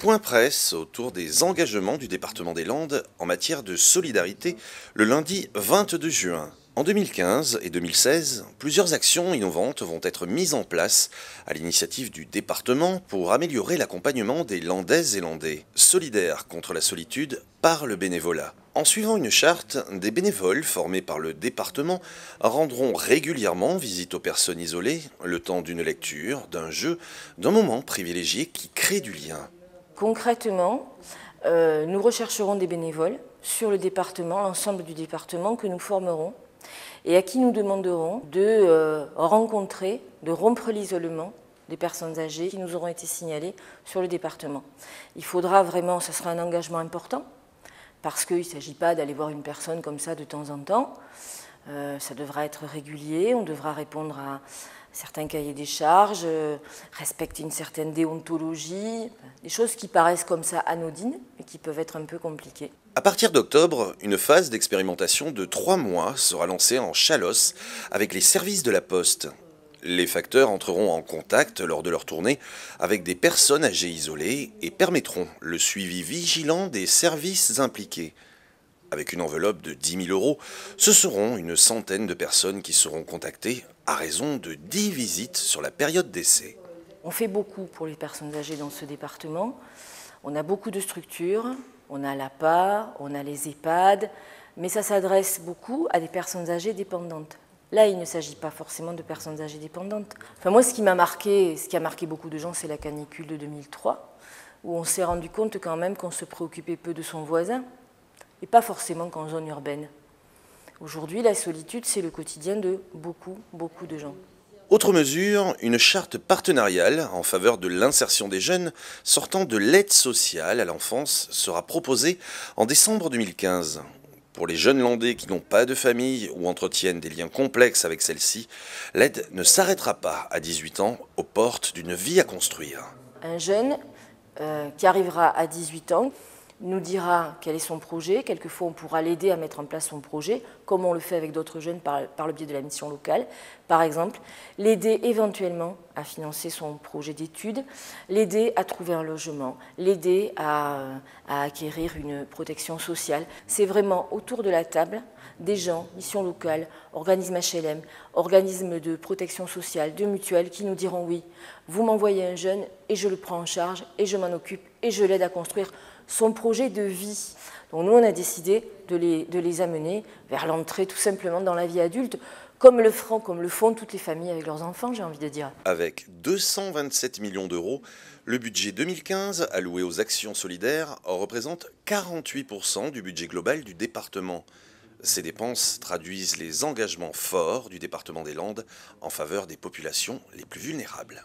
Point presse autour des engagements du département des Landes en matière de solidarité le lundi 22 juin. En 2015 et 2016, plusieurs actions innovantes vont être mises en place à l'initiative du département pour améliorer l'accompagnement des Landaises et Landais, solidaires contre la solitude par le bénévolat. En suivant une charte, des bénévoles formés par le département rendront régulièrement visite aux personnes isolées le temps d'une lecture, d'un jeu, d'un moment privilégié qui crée du lien. Concrètement, nous rechercherons des bénévoles sur le département, l'ensemble du département que nous formerons et à qui nous demanderons de rencontrer, de rompre l'isolement des personnes âgées qui nous auront été signalées sur le département. Il faudra vraiment, ce sera un engagement important, parce qu'il ne s'agit pas d'aller voir une personne comme ça de temps en temps. Ça devra être régulier, on devra répondre à certains cahiers des charges, respecter une certaine déontologie, des choses qui paraissent comme ça anodines, mais qui peuvent être un peu compliquées. À partir d'octobre, une phase d'expérimentation de 3 mois sera lancée en Chalosse avec les services de la Poste. Les facteurs entreront en contact lors de leur tournée avec des personnes âgées isolées et permettront le suivi vigilant des services impliqués. Avec une enveloppe de 10 000 €, ce seront une centaine de personnes qui seront contactées à raison de 10 visites sur la période d'essai. On fait beaucoup pour les personnes âgées dans ce département. On a beaucoup de structures, on a l'APA, on a les EHPAD, mais ça s'adresse beaucoup à des personnes âgées dépendantes. Là, il ne s'agit pas forcément de personnes âgées dépendantes. Enfin, moi, ce qui m'a marqué, ce qui a marqué beaucoup de gens, c'est la canicule de 2003, où on s'est rendu compte quand même qu'on se préoccupait peu de son voisin, et pas forcément qu'en zone urbaine. Aujourd'hui, la solitude, c'est le quotidien de beaucoup de gens. Autre mesure, une charte partenariale en faveur de l'insertion des jeunes sortant de l'aide sociale à l'enfance sera proposée en décembre 2015. Pour les jeunes Landais qui n'ont pas de famille ou entretiennent des liens complexes avec celle-ci, l'aide ne s'arrêtera pas à 18 ans aux portes d'une vie à construire. Un jeune qui arrivera à 18 ans nous dira quel est son projet. Quelquefois, on pourra l'aider à mettre en place son projet, comme on le fait avec d'autres jeunes par le biais de la mission locale. Par exemple, l'aider éventuellement à financer son projet d'études, l'aider à trouver un logement, l'aider à acquérir une protection sociale. C'est vraiment autour de la table des gens, mission locale, organismes HLM, organismes de protection sociale, de mutuelles, qui nous diront oui, vous m'envoyez un jeune et je le prends en charge et je m'en occupe et je l'aide à construire son projet de vie. Donc nous, on a décidé de les amener vers l'entrée tout simplement dans la vie adulte, comme le font toutes les familles avec leurs enfants, j'ai envie de dire. Avec 227 millions d'euros, le budget 2015 alloué aux actions solidaires représente 48% du budget global du département. Ces dépenses traduisent les engagements forts du département des Landes en faveur des populations les plus vulnérables.